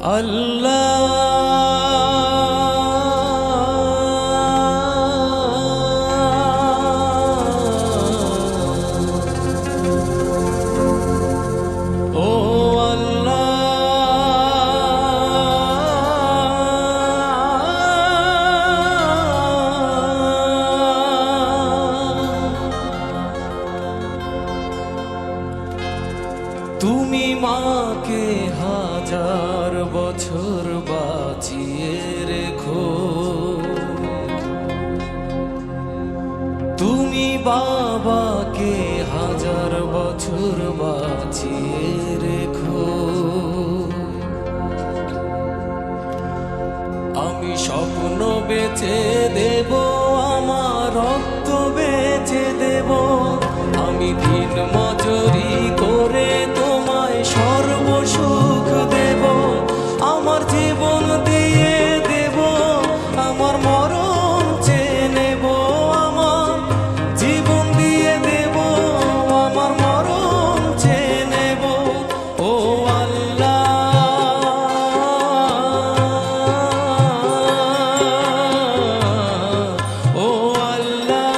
আল্লাহ ও তুমি মাকে হাজার বছর বাঁচিয়ে রেখো, তুমি বাবাকে হাজার বছর বাঁচিয়ে রেখো। আমি স্বপ্ন বেচে দেব, আমার রক্ত বেচে দেব, আমি দিন মজুরি করে তোমায় সর্বসুখ দেব, আমার জীবন দিয়ে দেব, আমার মরণ চেয়ে নেব, আমার জীবন দিয়ে দেব, আমার মরণ চেয়ে নেব। ও আল্লাহ ও আল্লাহ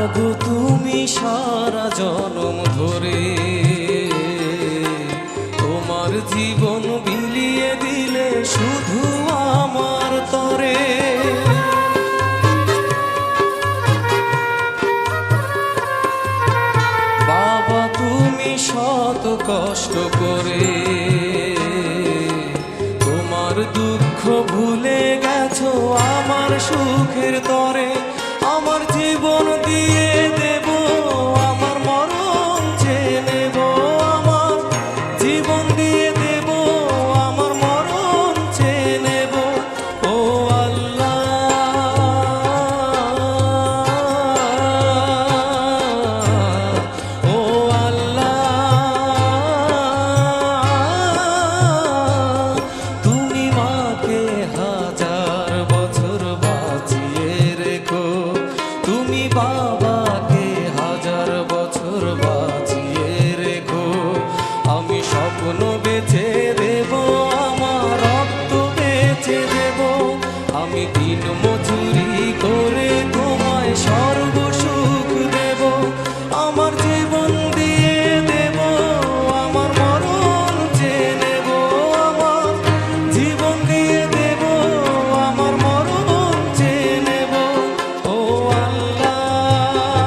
মাগো তুমি সারা জনম ধরে তোমার জীবন বিলিয়ে দিলে শুধু আমার তরে। বাবা তুমি শত কষ্ট করে তোমার দুঃখ ভুলে গেছো আমার সুখের তরে, আমার জীবন দিয়ে দেব, আমার মরণ চেয়ে নেব, আমার জীবন দিয়ে দেব, আমার মরণ চেয়ে নেব। ও আল্লাহ ও আল্লাহ তুমি মাকে হাজার বছর বাঁচিয়ে রেখো, তুমি বাবাকে হাজার বছর বাঁচিয়ে রেখো। আমি স্বপ্ন বেচে দেব, আমার রক্ত বেচে দেব, আমি দিন মজুরি করে তোমায় সর্বসুখ দেব, আমার জীবন দিয়ে দেব, আমার মরণ চেয়ে নেব, আমার জীবন দিয়ে দেব, আমার মরণ চেয়ে নেব। ও আল্লাহ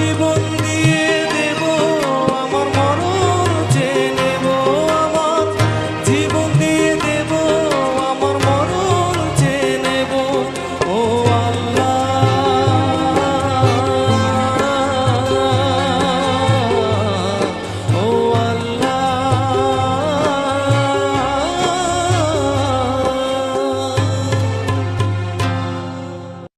জীবন